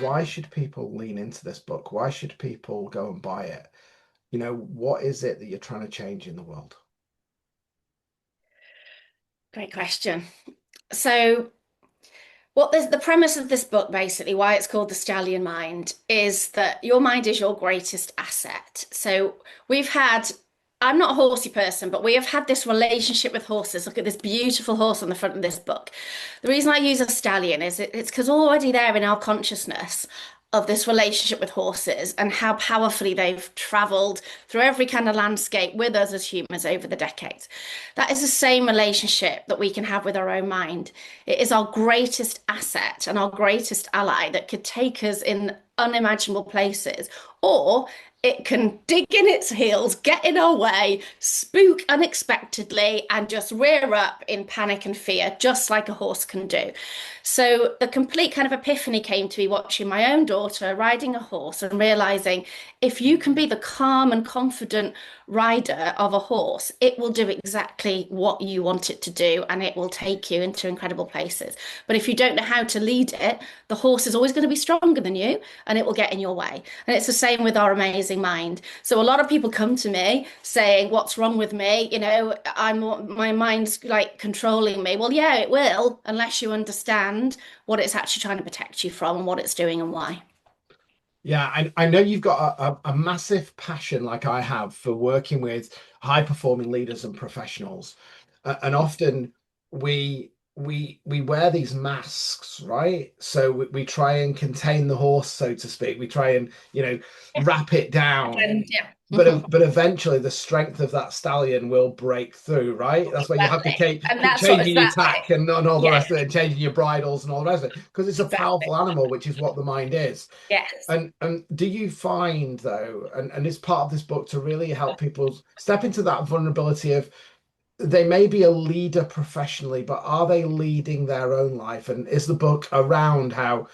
why should people lean into this book? Why should people go and buy it? What is it that you're trying to change in the world? Great question. So, what the premise of this book, basically, why it's called The Stallion Mind, is that your mind is your greatest asset. So, we've had, I'm not a horsey person, but we have had this relationship with horses. Look at this beautiful horse on the front of this book. The reason I use a stallion is it's because already there in our consciousness of this relationship with horses and how powerfully they've traveled through every kind of landscape with us as humans over the decades. That is the same relationship that we can have with our own mind. It is our greatest asset and our greatest ally that could take us in unimaginable places, or it can dig in its heels, get in our way, spook unexpectedly, and just rear up in panic and fear, just like a horse can do. So the complete kind of epiphany came to me watching my own daughter riding a horse and realizing if you can be the calm and confident rider of a horse, it will do exactly what you want it to do and it will take you into incredible places. But if you don't know how to lead it, the horse is always going to be stronger than you and it will get in your way. And it's the same with our amazing mind. So a lot of people come to me saying, "What's wrong with me? My mind's like controlling me." Well, yeah, it will, unless you understand what it's actually trying to protect you from and what it's doing and why. Yeah, I know you've got a massive passion, like I have, for working with high performing leaders and professionals. And often we wear these masks, right? So we try and contain the horse, so to speak. We try and, wrap it down. And yeah. But eventually the strength of that stallion will break through, right? That's why you have to Exactly. And keep that's what changing your exactly. tack and all the Yeah, rest of it, and changing your bridles and all the rest of it, because it's a exactly. powerful animal, which is what the mind is. Yes. And do you find though, and it's part of this book to really help people step into that vulnerability of they may be a leader professionally, but are they leading their own life? And is the book around how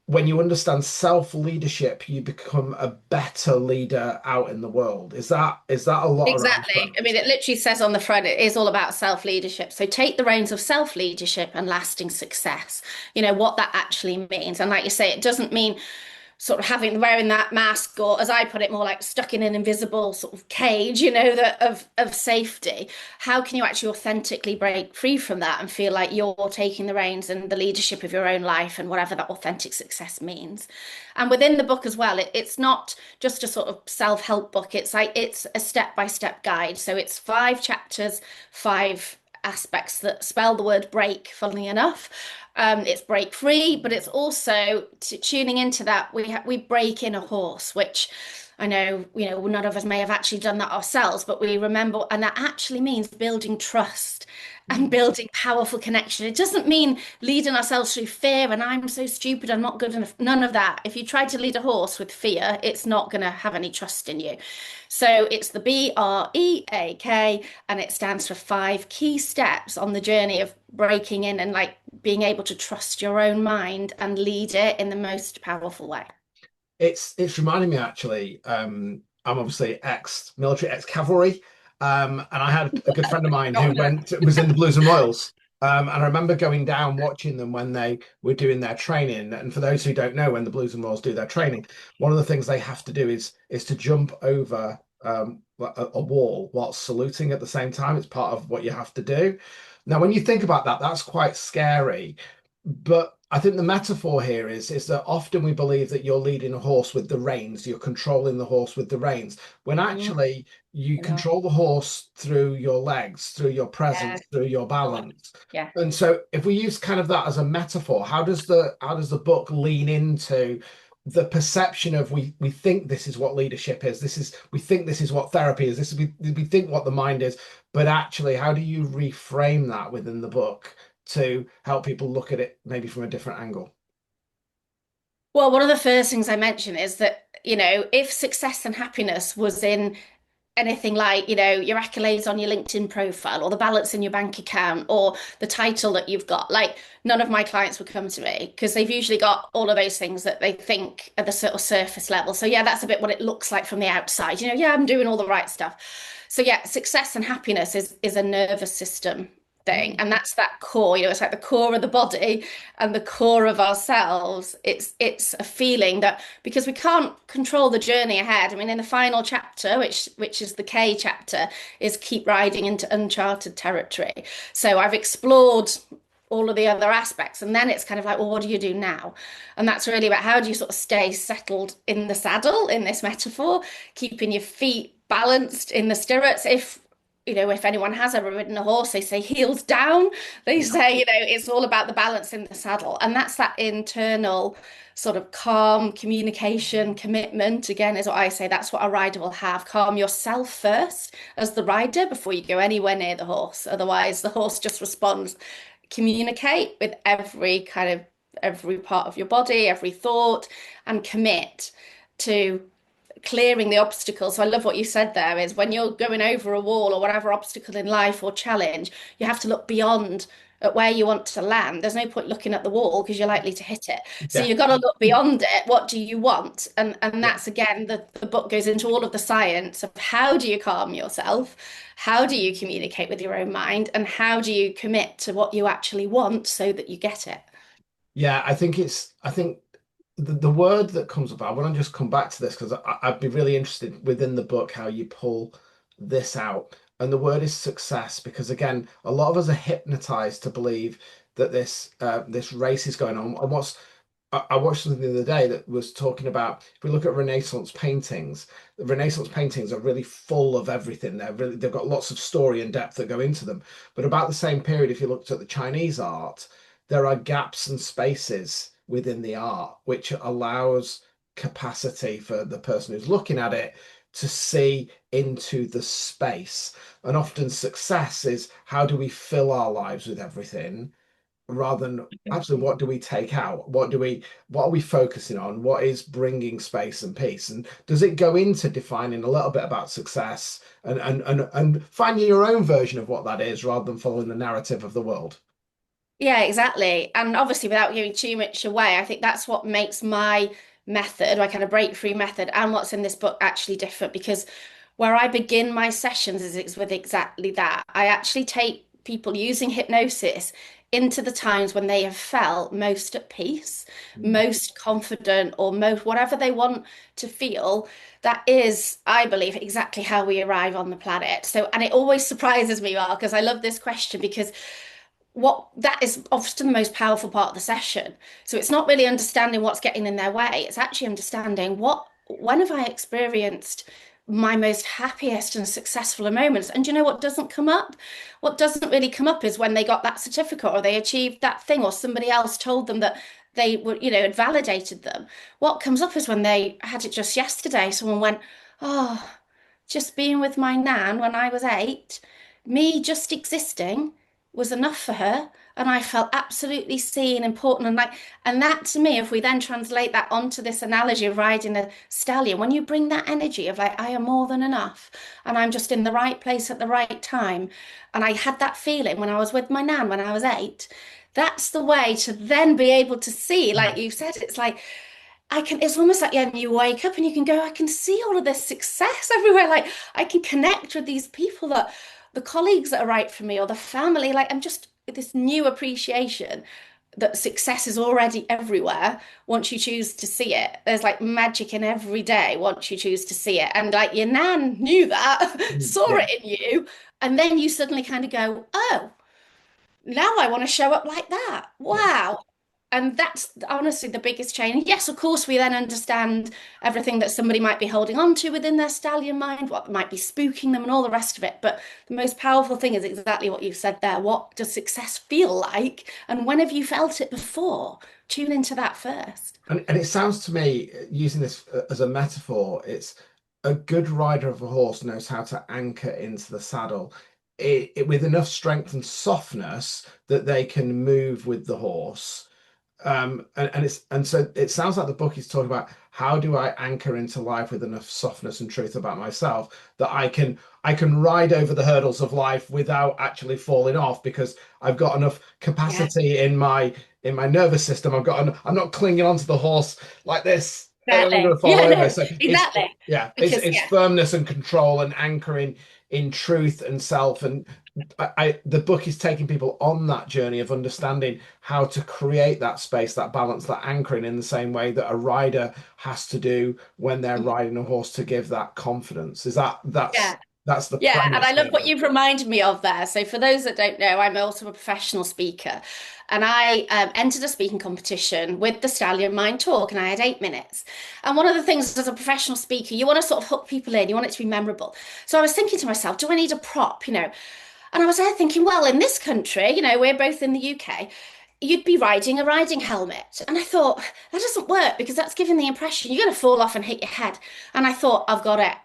when you understand self-leadership, you become a better leader out in the world? Is that a lot around Exactly. I purpose? mean, it literally says on the front, it is all about self-leadership. So take the reins of self-leadership and lasting success. You know, what that actually means. And like you say, it doesn't mean sort of having wearing that mask, or as I put it, more like stuck in an invisible sort of cage, that of safety. How can you actually authentically break free from that and feel like you're taking the reins and the leadership of your own life and whatever that authentic success means? And within the book as well, it's not just a sort of self-help book. It's like it's a step-by-step guide. So it's 5 chapters, 5 aspects that spell the word break, funnily enough. It's break free, but it's also tuning into that. We break in a horse, which I know, none of us may have actually done that ourselves, but we remember, and that actually means building trust and Mm. building powerful connection. It doesn't mean leading ourselves through fear and I'm so stupid, I'm not good enough. None of that. If you try to lead a horse with fear, it's not going to have any trust in you. So it's the BREAK, and it stands for 5 key steps on the journey of breaking in and like being able to trust your own mind and lead it in the most powerful way. It's reminding me actually. I'm obviously ex-military, ex-cavalry, and I had a good friend of mine who Not that. was in the Blues and Royals. And I remember going down watching them when they were doing their training. And for those who don't know, when the Blues and Royals do their training, one of the things they have to do is to jump over a wall whilst saluting at the same time. It's part of what you have to do. Now, when you think about that, that's quite scary. But I think the metaphor here is that often we believe that you're leading a horse with the reins, you're controlling the horse with the reins, when Mm, actually you you know, control the horse through your legs, through your yeah, presence, through your sure. balance. Yeah. And so if we use kind of that as a metaphor, how does the book lean into the perception of we think this is what leadership is, we think this is what therapy is, we think what the mind is, but actually how do you reframe that within the book to help people look at it maybe from a different angle? Well, one of the first things I mentioned is that, if success and happiness was in anything like, your accolades on your LinkedIn profile or the balance in your bank account or the title that you've got, like none of my clients would come to me because they've usually got all of those things that they think at the sort of surface level. So yeah, that's a bit what it looks like from the outside. Yeah, I'm doing all the right stuff. So yeah, success and happiness is a nervous system thing, Mm. and that's that core. It's like the core of the body and the core of ourselves. It's a feeling that, because we can't control the journey ahead. I mean, in the final chapter, which is the K chapter, is keep riding into uncharted territory. So I've explored all of the other aspects, and then it's kind of like, well, what do you do now? And that's really about, how do you sort of stay settled in the saddle, in this metaphor, keeping your feet balanced in the stirrups. If anyone has ever ridden a horse, they say heels down. They Yeah. say, it's all about the balance in the saddle. And that's that internal sort of calm communication, commitment. Again, is what I say. That's what a rider will have. Calm yourself first as the rider before you go anywhere near the horse. Otherwise, the horse just responds. Communicate with every part of your body, every thought, and commit to clearing the obstacles. So I love what you said there, is when you're going over a wall or whatever obstacle in life or challenge, you have to look beyond at where you want to land. There's no point looking at the wall because you're likely to hit it. So Yeah. you've got to look beyond it. What do you want? And Yeah. that's, again, the book goes into all of the science of how do you calm yourself? How do you communicate with your own mind? And how do you commit to what you actually want so that you get it? Yeah, I think the word that comes about, I want to just come back to this because I'd be really interested within the book how you pull this out. And the word is success, because again, a lot of us are hypnotized to believe that this race is going on. And I watched something the other day that was talking about, if we look at Renaissance paintings, the Renaissance paintings are really full of everything. They've got lots of story and depth that go into them. But about the same period, if you looked at the Chinese art, there are gaps and spaces within the art, which allows capacity for the person who's looking at it to see into the space. And often success is, how do we fill our lives with everything, rather than actually what do we take out, what are we focusing on, what is bringing space and peace, and does it go into defining a little bit about success and finding your own version of what that is, rather than following the narrative of the world. Yeah, exactly. And obviously, without giving too much away, I think that's what makes my method, my kind of breakthrough method, and what's in this book actually different. Because where I begin my sessions is it's with exactly that. I actually take people using hypnosis into the times when they have felt most at peace, Mm. most confident, or most whatever they want to feel. That is, I believe, exactly how we arrive on the planet. So, and it always surprises me, Mark, because I love this question, because what that is often the most powerful part of the session. So it's not really understanding what's getting in their way. It's actually understanding when have I experienced my most happiest and successful moments? And you know what doesn't come up? What doesn't really come up is when they got that certificate or they achieved that thing or somebody else told them that they were, had validated them. What comes up is when they had it just yesterday. Someone went, oh, just being with my nan when I was 8, me just existing was enough for her. And I felt absolutely seen, important, and that to me, if we then translate that onto this analogy of riding a stallion, when you bring that energy of like, I am more than enough, and I'm just in the right place at the right time. And I had that feeling when I was with my nan when I was 8. That's the way to then be able to see, like you said, it's like it's almost like, yeah, you wake up and you can go, I can see all of this success everywhere. Like I can connect with these people, that the colleagues that are right for me, or the family. Like I'm just this new appreciation that success is already everywhere once you choose to see it. There's like magic in every day once you choose to see it. And like your nan knew that, Mm. saw Yeah. it in you, and then you suddenly kind of go, oh, now I want to show up like that. Yeah. Wow. And that's honestly the biggest change. Yes, of course, we then understand everything that somebody might be holding on to within their stallion mind, what might be spooking them, and all the rest of it. But the most powerful thing is exactly what you've said there. What does success feel like? And when have you felt it before? Tune into that first. And it sounds to me, using this as a metaphor, it's a good rider of a horse knows how to anchor into the saddle, with enough strength and softness that they can move with the horse. And so it sounds like the book is talking about, how do I anchor into life with enough softness and truth about myself that I can ride over the hurdles of life without actually falling off, because I've got enough Yeah, capacity in my nervous system. I'm not clinging onto the horse like this, and then I'm going exactly. to fall Yeah, over. no, So exactly. yeah, it's Because it's yeah, firmness and control and anchoring in truth and self, and the book is taking people on that journey of understanding how to create that space, that balance, that anchoring in the same way that a rider has to do when they're riding a horse to give that confidence. Is that Yeah. that's the Yeah, and I premise love what really? you've reminded me of there. So, for those that don't know, I'm also a professional speaker, and I entered a speaking competition with the Stallion Mind Talk, and I had 8 minutes. And one of the things as a professional speaker, you want to sort of hook people in, you want it to be memorable. So, I was thinking to myself, do I need a prop? And I was there thinking, well, in this country, we're both in the UK. You'd be riding a riding helmet. And I thought, that doesn't work because that's giving the impression you're going to fall off and hit your head. And I thought, I've got it.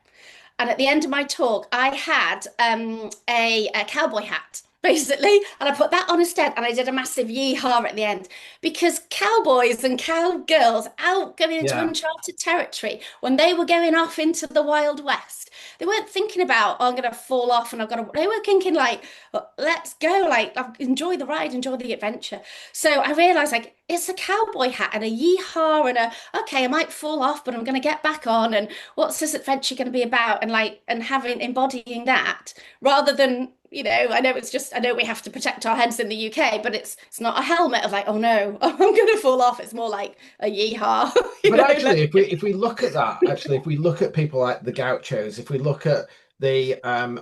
And at the end of my talk, I had a cowboy hat, basically, and I put that on instead, and I did a massive yee-haw at the end because cowboys and cowgirls out going into Yeah. uncharted territory when they were going off into the Wild West, they weren't thinking about, oh, I'm going to fall off and I've got to. They were thinking like, "Oh, let's go, like enjoy the ride, enjoy the adventure. So I realized like it's a cowboy hat and a yee-haw and a okay, I might fall off, but I'm going to get back on and what's this adventure going to be about and like and having embodying that rather than I know we have to protect our heads in the UK, but it's not a helmet of like, oh no, I'm going to fall off. It's more like a yeehaw. But Let actually, me if we look at that, actually, if we look at people like the gauchos, if we look at the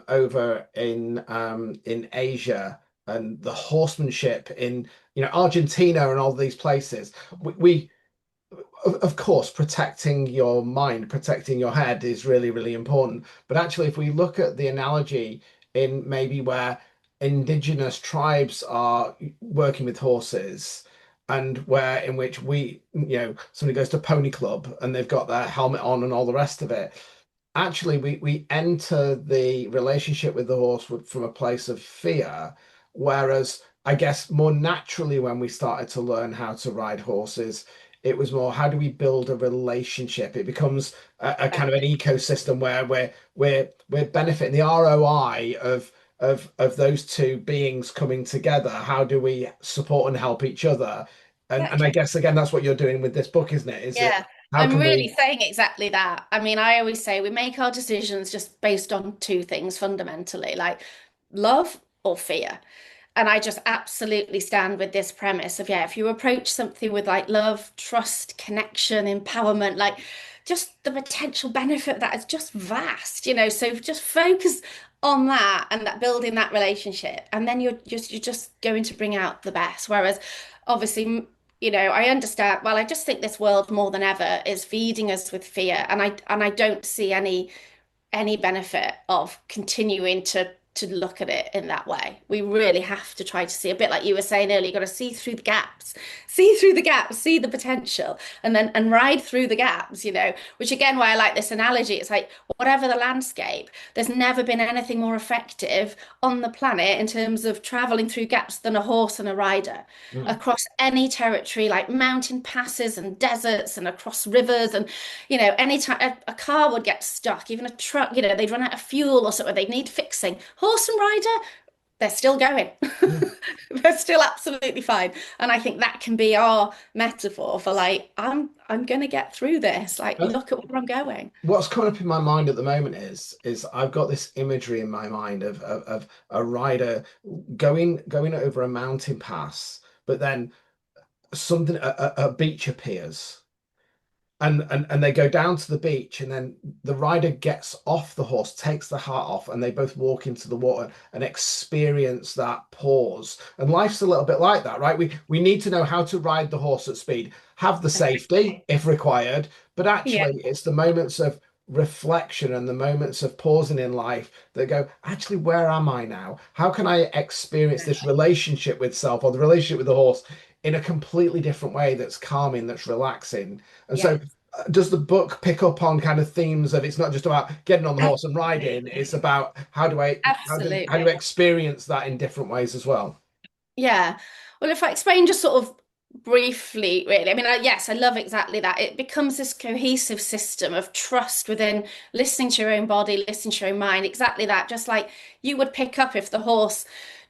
over in Asia and the horsemanship in Argentina and all these places, we of course, protecting your mind, protecting your head is really, really important. But actually, if we look at the analogy in maybe where indigenous tribes are working with horses, and where in which somebody goes to Pony Club and they've got their helmet on and all the rest of it, actually we enter the relationship with the horse from a place of fear, whereas I guess more naturally when we started to learn how to ride horses, it was more how do we build a relationship. It becomes a kind of an ecosystem where we're benefiting the ROI of those two beings coming together. How do we support and help each other? And I exactly. guess again that's what you're doing with this book, isn't it? Is it Yeah, how I'm can really we saying exactly that. I mean, I always say we make our decisions just based on two things fundamentally, like love or fear. And I just absolutely stand with this premise of, yeah, if you approach something with like love, trust, connection, empowerment, like just the potential benefit of that is just vast. So just focus on that and that building that relationship. And then you're just going to bring out the best. Whereas obviously, I understand, well, I just think this world more than ever is feeding us with fear. And I don't see any benefit of continuing to look at it in that way. We really have to try to see a bit like you were saying earlier, you've got to see through the gaps, see the potential, and then and ride through the gaps, which again why I like this analogy. It's like whatever the landscape, there's never been anything more effective on the planet in terms of traveling through gaps than a horse and a rider Mm. across any territory, like mountain passes and deserts and across rivers and anytime a car would get stuck, even a truck, they'd run out of fuel or something, they'd need fixing. Horse and rider, they're still going. Yeah. They're still absolutely fine. And I think that can be our metaphor for like, I'm gonna get through this. Like, Uh, look at where I'm going. What's coming up in my mind at the moment is I've got this imagery in my mind of a rider going over a mountain pass, but then something a beach appears. And they go down to the beach, and then the rider gets off the horse, takes the hat off, and they both walk into the water and experience that pause. And life's a little bit like that, right? We need to know how to ride the horse at speed, have the safety if required, but Yeah, actually it's the moments of reflection and the moments of pausing in life that go, actually, where am I now? How can I experience this relationship with self or the relationship with the horse in a completely different way that's calming, that's relaxing? And yeah, so does the book pick up on kind of themes of it's not just about getting on the horse and riding, it's absolutely. about how do I Absolutely. experience that in different ways as well? Yeah. Well, if I explain just sort of briefly, really, I mean, yes, I love exactly that. It becomes this cohesive system of trust within listening to your own body, listening to your own mind, exactly that. Just like you would pick up if the horse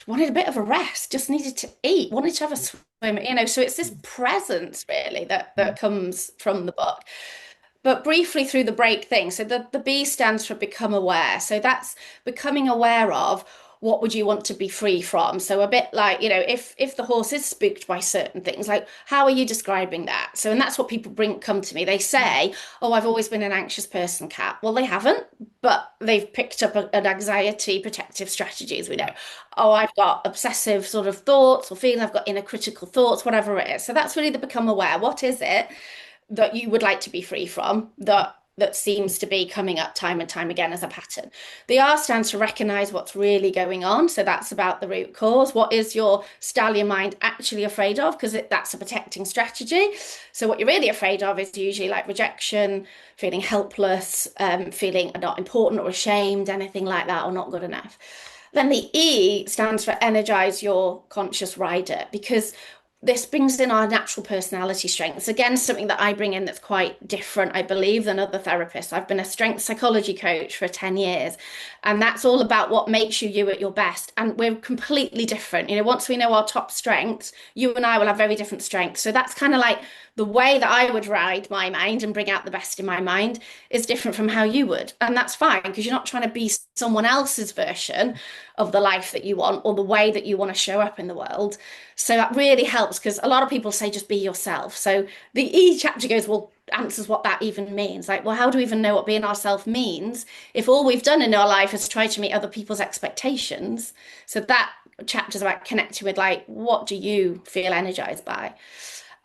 wanted a bit of a rest, just needed to eat, wanted to have a swim. So it's this presence really that comes from the book. But briefly through the break thing, so the B stands for become aware. So that's becoming aware of what would you want to be free from? So a bit like, if the horse is spooked by certain things, like how are you describing that? So, and that's what people come to me. They say, "Oh, I've always been an anxious person, Kat." Well, they haven't, but they've picked up an anxiety protective strategy, as we know. Oh, I've got obsessive sort of thoughts or feelings, I've got inner critical thoughts, whatever it is. So that's really the become aware. What is it that you would like to be free from that seems to be coming up time and time again as a pattern? The R stands to recognize what's really going on. So that's about the root cause. What is your stallion mind actually afraid of? Because that's a protecting strategy. So what you're really afraid of is usually like rejection, feeling helpless, feeling not important or ashamed, anything like that, or not good enough. Then the E stands for energize your conscious rider, because this brings in our natural personality strengths. Again, something that I bring in that's quite different, I believe, than other therapists. I've been a strength psychology coach for 10 years, and that's all about what makes you you at your best. And we're completely different. Once we know our top strengths, you and I will have very different strengths. So that's kind of like the way that I would ride my mind and bring out the best in my mind is different from how you would. And that's fine because you're not trying to be someone else's version of the life that you want or the way that you want to show up in the world. So that really helps because a lot of people say just be yourself. So the E chapter goes, well, answers what that even means. Like, well, how do we even know what being ourselves means if all we've done in our life is try to meet other people's expectations? So that chapter is about connecting with like, what do you feel energized by?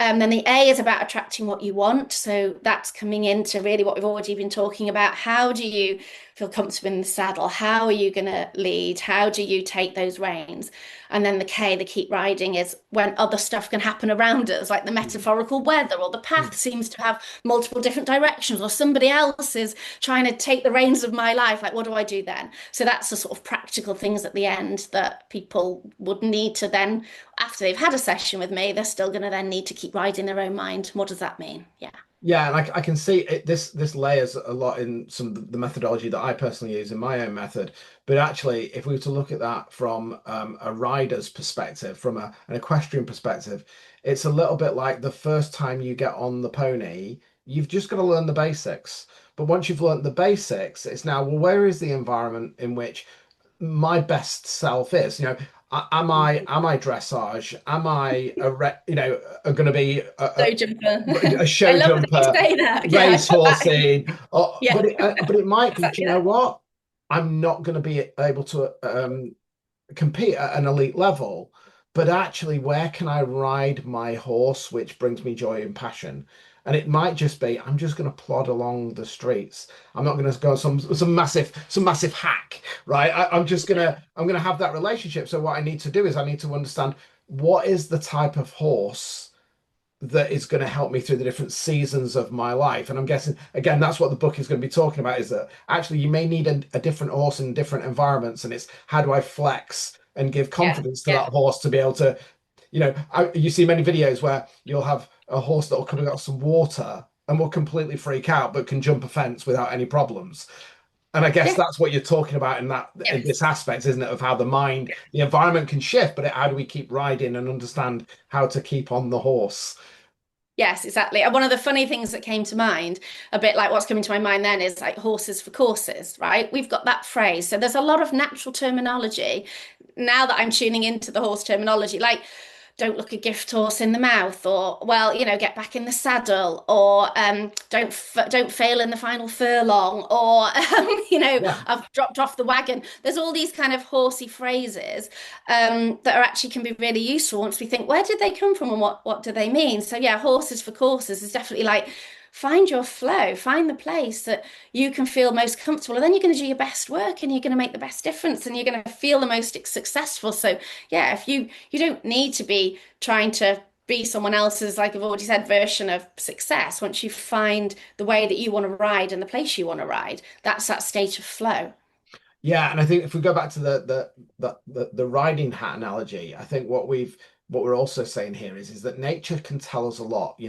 Then the A is about attracting what you want. So that's coming into really what we've already been talking about. How do you feel comfortable in the saddle? How are you going to lead? How do you take those reins? And then the K, the keep riding, is when other stuff can happen around us, like the metaphorical weather, or the path seems to have multiple different directions, or somebody else is trying to take the reins of my life. Like, what do I do then? So that's the sort of practical things at the end that people would need to then, after they've had a session with me, they're still going to then need to keep riding their own mind. What does that mean? Yeah. Yeah, and I can see it, this layers a lot in some of the methodology that I personally use in my own method. But actually, if we were to look at that from a rider's perspective, from an equestrian perspective, it's a little bit like the first time you get on the pony, you've just got to learn the basics. But once you've learned the basics, it's now, well, where is the environment in which my best self is? Am I dressage? Am I going to be So jumper. a I show love that you jumper, say that. Yeah, I put that in. racehorsing? Or, Yeah, but it might be. that's Do you know it. what? I'm not going to be able to compete at an elite level, but actually, where can I ride my horse, which brings me joy and passion? And it might just be I'm just going to plod along the streets. I'm not going to go some massive hack, right? I'm gonna have that relationship. So what I need to do is I need to understand what is the type of horse that is going to help me through the different seasons of my life. And I'm guessing, again, that's what the book is going to be talking about, is that actually you may need a different horse in different environments. And it's how do I flex and give Yeah, confidence to yeah, that horse to be able to, you see many videos where you'll have a horse that will come and got some water and will completely freak out, but can jump a fence without any problems. And I guess yeah, that's what you're talking about in yes. this aspect, isn't it? Of how the mind, the environment can shift, but how do we keep riding and understand how to keep on the horse? Yes, exactly. And one of the funny things that came to mind, a bit like what's coming to my mind then, is like horses for courses, right? We've got that phrase. So there's a lot of natural terminology now that I'm tuning into the horse terminology, like don't look a gift horse in the mouth, or well, get back in the saddle, or don't fail in the final furlong, or Yeah. I've dropped off the wagon. There's all these kind of horsey phrases that are actually can be really useful once we think, where did they come from and what do they mean? So yeah, horses for courses is definitely like find your flow, find the place that you can feel most comfortable, and then you're going to do your best work and you're going to make the best difference and you're going to feel the most successful. So yeah, if you don't need to be trying to be someone else's, like I've already said, version of success. Once you find the way that you want to ride and the place you want to ride, that's that state of flow. Yeah, and I think if we go back to the riding hat analogy, I think what we're also saying here is that nature can tell us a lot.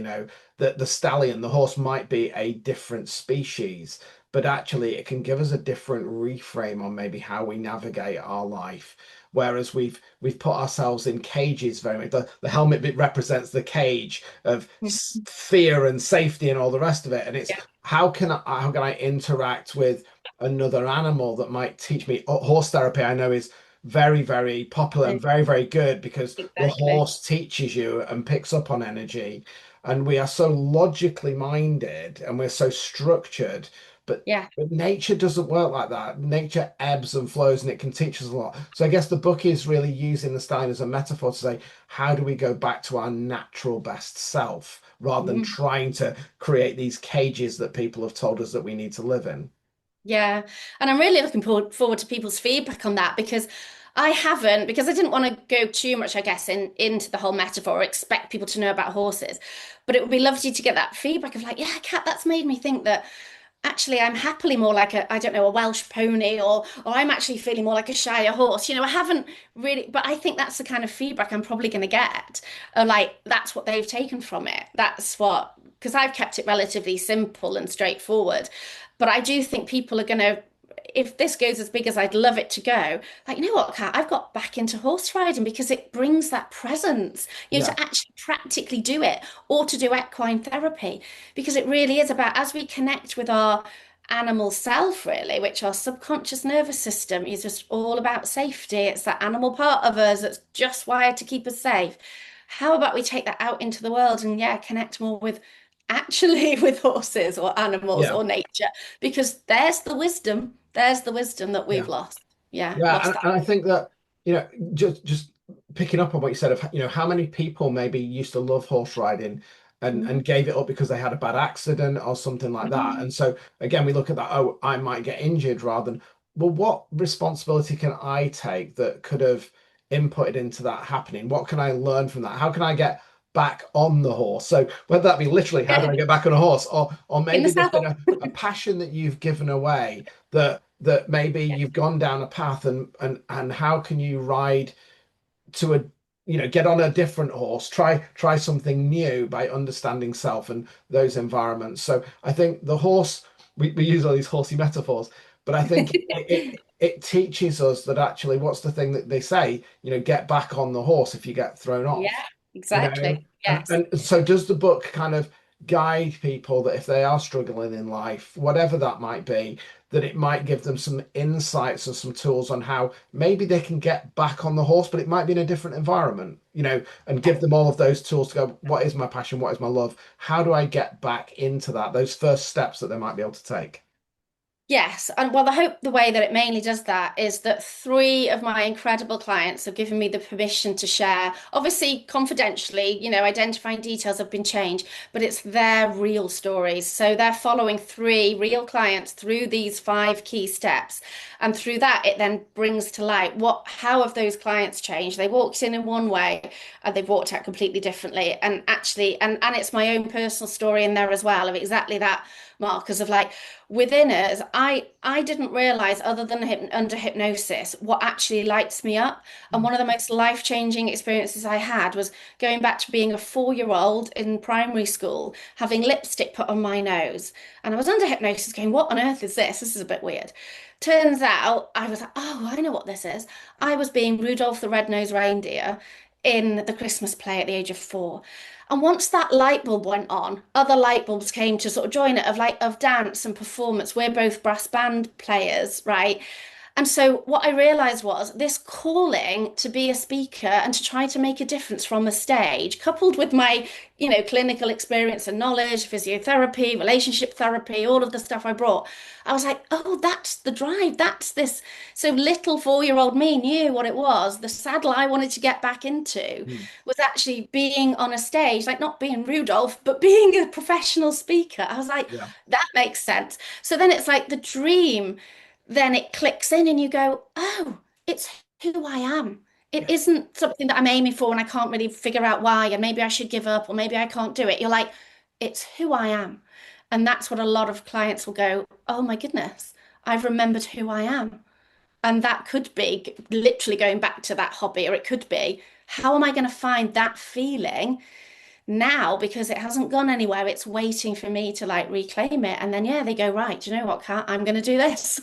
That the stallion, the horse, might be a different species, but actually it can give us a different reframe on maybe how we navigate our life. Whereas we've put ourselves in cages very much. The helmet bit represents the cage of Mhm. fear and safety and all the rest of it. And it's Yeah. how can I interact with another animal that might teach me? Horse therapy, I know, is very, very popular and very, very good because the Exactly. horse teaches you and picks up on energy. And we are so logically minded and we're so structured, but Yeah. but nature doesn't work like that. Nature ebbs and flows and it can teach us a lot. So I guess the book is really using the Stein as a metaphor to say, how do we go back to our natural best self rather than Mm. trying to create these cages that people have told us that we need to live in? Yeah. And I'm really looking forward to people's feedback on that because I haven't, because I didn't want to go too much, I guess, into the whole metaphor or expect people to know about horses. But it would be lovely to get that feedback of like, yeah, Kat, that's made me think that actually I'm happily more like a, I don't know, a Welsh pony or I'm actually feeling more like a Shire horse. I haven't really, but I think that's the kind of feedback I'm probably going to get. Like that's what they've taken from it. That's what, because I've kept it relatively simple and straightforward. But I do think people are going to, if this goes as big as I'd love it to go, like, you know what, Kat, I've got back into horse riding because it brings that presence, Yeah, to actually practically do it or to do equine therapy because it really is about as we connect with our animal self, really, which our subconscious nervous system is just all about safety. It's that animal part of us that's just wired to keep us safe. How about we take that out into the world and, yeah, connect more with actually with horses or animals yeah, or nature? Because there's the wisdom that we've yeah. lost. Yeah, Yeah, lost that. and I think that, just picking up on what you said of, how many people maybe used to love horse riding and Mm, gave it up because they had a bad accident or something like that. mm. And so again, we look at that, oh, I might get injured rather than, well, what responsibility can I take that could have inputted into that happening? What can I learn from that? How can I get back on the horse? So whether that be literally, how do Yeah, I get back on a horse? Or in the maybe there's been saddle. a passion that you've given away that maybe you've gone down a path and how can you ride to a get on a different horse, try something new by understanding self and those environments. So I think the horse, we use all these horsey metaphors, but I think it teaches us that actually what's the thing that they say, get back on the horse if you get thrown Yeah, off, you know exactly. and Yes. and so does the book kind of guide people that if they are struggling in life, whatever that might be, that it might give them some insights and some tools on how maybe they can get back on the horse, but it might be in a different environment, and give them all of those tools to go, what is my passion? What is my love? How do I get back into that? Those first steps that they might be able to take. Yes, and well, I hope the way that it mainly does that is that three of my incredible clients have given me the permission to share, obviously confidentially, identifying details have been changed, but it's their real stories. So they're following three real clients through these five key steps. And through that, it then brings to light how have those clients changed? They walked in one way and they've walked out completely differently. And actually, and it's my own personal story in there as well of exactly that, Marcus, of like, within us, I didn't realize, other than under hypnosis, what actually lights me up. And one of the most life-changing experiences I had was going back to being a 4-year-old in primary school, having lipstick put on my nose. And I was under hypnosis going, what on earth is this? This is a bit weird. Turns out I was like, oh, I know what this is. I was being Rudolph the Red-Nosed Reindeer in the Christmas play at the age of 4. And once that light bulb went on, other light bulbs came to sort of join it of dance and performance. We're both brass band players, right? And so what I realized was this calling to be a speaker and to try to make a difference from the stage, coupled with my, clinical experience and knowledge, physiotherapy, relationship therapy, all of the stuff I brought. I was like, oh, that's the drive. That's this. So little 4-year-old me knew what it was. The saddle I wanted to get back into Mm. was actually being on a stage, like not being Rudolph, but being a professional speaker. I was like, Yeah, that makes sense. So then it's like the dream, then it clicks in and you go, oh, it's who I am. It yeah. isn't something that I'm aiming for and I can't really figure out why, and maybe I should give up or maybe I can't do it. You're like, it's who I am. And that's what a lot of clients will go, oh my goodness, I've remembered who I am. And that could be literally going back to that hobby, or it could be, how am I going to find that feeling now because it hasn't gone anywhere? It's waiting for me to like reclaim it. And then, yeah, they go, right, do you know what, Kat? I'm going to do this.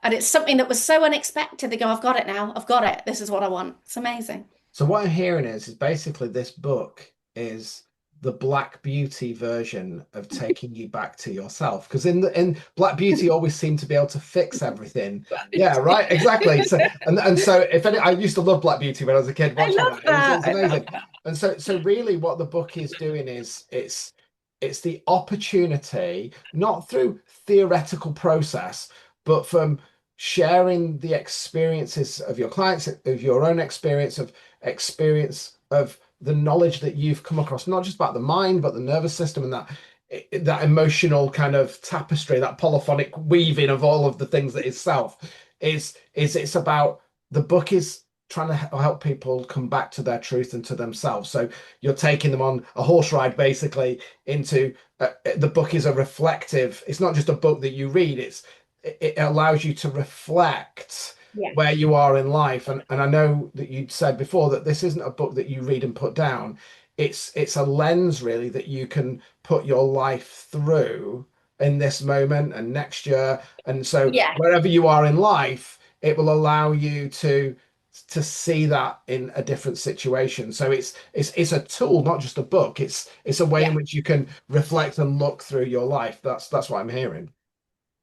And it's something that was so unexpected. They go, I've got it now. I've got it. This is what I want. It's amazing. So what I'm hearing is basically this book is the Black Beauty version of taking you back to yourself. Because in Black Beauty always seemed to be able to fix everything. Yeah, right, exactly. So and so if any, I used to love Black Beauty when I was a kid I watching love that. that. It's I love amazing. And so really what the book is doing is it's the opportunity, not through theoretical process, but from sharing the experiences of your clients, of your own experience of the knowledge that you've come across, not just about the mind, but the nervous system and that emotional kind of tapestry, that polyphonic weaving of all of the things that is self, is it's about the book is trying to help people come back to their truth and to themselves. So you're taking them on a horse ride basically into the book is a reflective, it's not just a book that you read, it allows you to reflect Yeah. where you are in life. And I know that you'd said before that this isn't a book that you read and put down. It's a lens really that you can put your life through in this moment and next year. And so Yeah. wherever you are in life, it will allow you to see that in a different situation. So it's a tool, not just a book. It's a way Yeah. in which you can reflect and look through your life. That's what I'm hearing.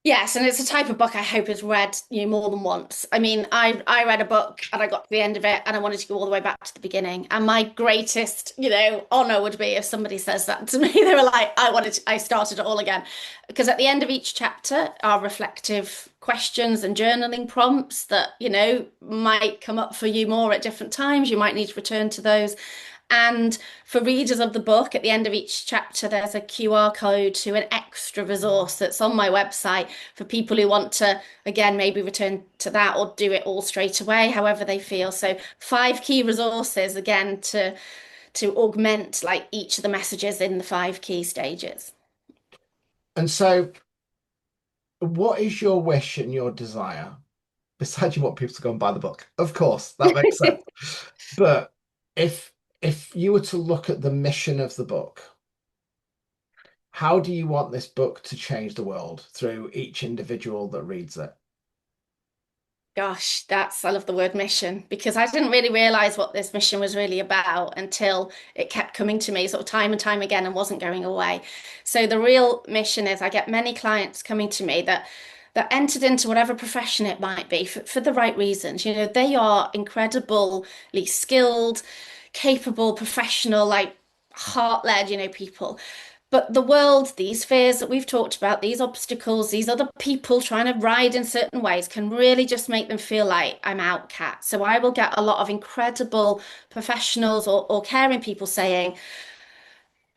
Yes, and it's a type of book I hope is read, more than once. I mean, I read a book and I got to the end of it and I wanted to go all the way back to the beginning. And my greatest, honor would be if somebody says that to me. They were like, I started it all again. Because at the end of each chapter are reflective questions and journaling prompts that, might come up for you more at different times. You might need to return to those. And for readers of the book, at the end of each chapter, there's a QR code to an extra resource that's on my website for people who want to, again, maybe return to that or do it all straight away, however they feel. So 5 key resources, again, to augment like each of the messages in the 5 key stages. And so, what is your wish and your desire? Besides, you want people to go and buy the book, of course, that makes sense. But if if you were to look at the mission of the book, how do you want this book to change the world through each individual that reads it? Gosh, I love the word mission because I didn't really realize what this mission was really about until it kept coming to me sort of time and time again and wasn't going away. So the real mission is I get many clients coming to me that entered into whatever profession it might be for the right reasons. They are incredibly skilled, capable, professional, like heart-led, people. But the world, these fears that we've talked about, these obstacles, these other people trying to ride in certain ways can really just make them feel like I'm outcast. So I will get a lot of incredible professionals or caring people saying,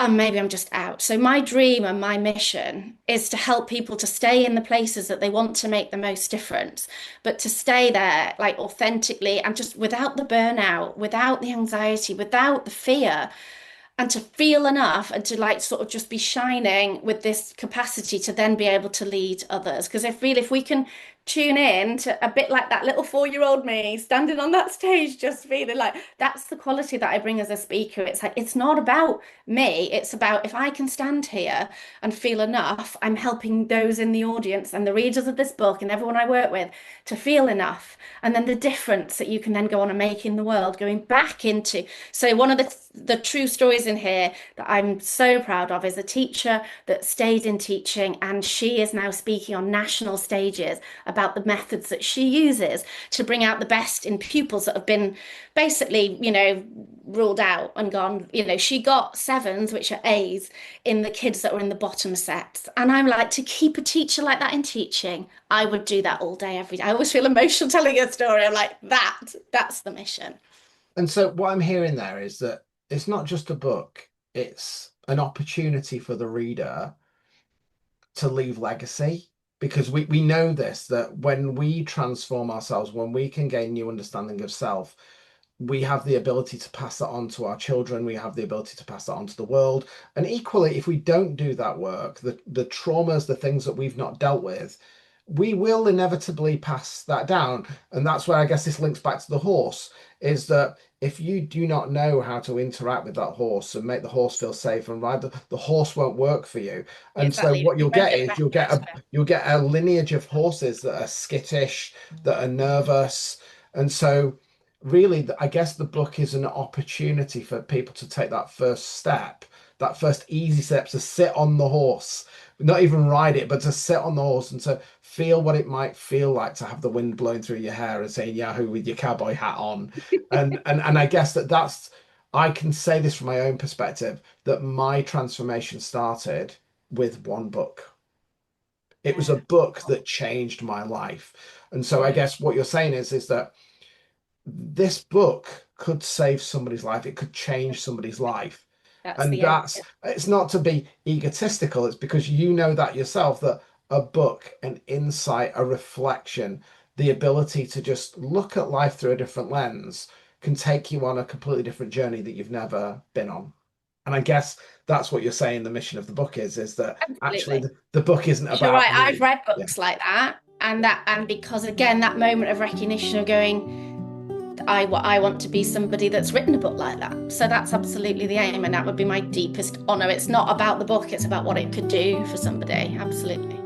maybe I'm just out. So my dream and my mission is to help people to stay in the places that they want to make the most difference, but to stay there like authentically and just without the burnout, without the anxiety, without the fear and to feel enough and to like sort of just be shining with this capacity to then be able to lead others. Because if we can tune in to a bit like that little 4-year-old me standing on that stage, just feeling like that's the quality that I bring as a speaker. It's like it's not about me, it's about if I can stand here and feel enough, I'm helping those in the audience and the readers of this book and everyone I work with to feel enough. And then the difference that you can then go on and make in the world, going back into. So one of the true stories in here that I'm so proud of is a teacher that stayed in teaching and she is now speaking on national stages about the methods that she uses to bring out the best in pupils that have been basically, ruled out and gone. She got sevens, which are A's, in the kids that were in the bottom sets. And I'm like, to keep a teacher like that in teaching, I would do that all day, every day. I always feel emotional telling a story. I'm like, that's the mission. And so what I'm hearing there is that it's not just a book, it's an opportunity for the reader to leave legacy. Because we know this, that when we transform ourselves, when we can gain new understanding of self, we have the ability to pass that on to our children. We have the ability to pass that on to the world. And equally, if we don't do that work, the traumas, the things that we've not dealt with, we will inevitably pass that down. And that's where I guess this links back to the horse, is that if you do not know how to interact with that horse and make the horse feel safe and ride, the horse won't work for you. And so Exactly. what You you'll won't get get the is best out of it. you'll get a lineage of horses that are skittish, that are nervous. And so really, I guess the book is an opportunity for people to take that first step that first easy step to sit on the horse, not even ride it, but to sit on the horse and to feel what it might feel like to have the wind blowing through your hair and saying Yahoo with your cowboy hat on. And I guess that's I can say this from my own perspective that my transformation started with one book. It was a Yeah. book that changed my life. And so I Yeah. guess what you're saying is that this book could save somebody's life. It could change somebody's life. That's And the aim. that's it's not to be egotistical, it's because you know that yourself that a book, an insight, a reflection, the ability to just look at life through a different lens can take you on a completely different journey that you've never been on. And I guess that's what you're saying the mission of the book is that actually Absolutely. the book isn't You're right. about I've me. read Yeah. books like that, and because again, that moment of recognition of going, I want to be somebody that's written a book like that. So that's absolutely the aim, and that would be my deepest honor. It's not about the book; it's about what it could do for somebody. Absolutely.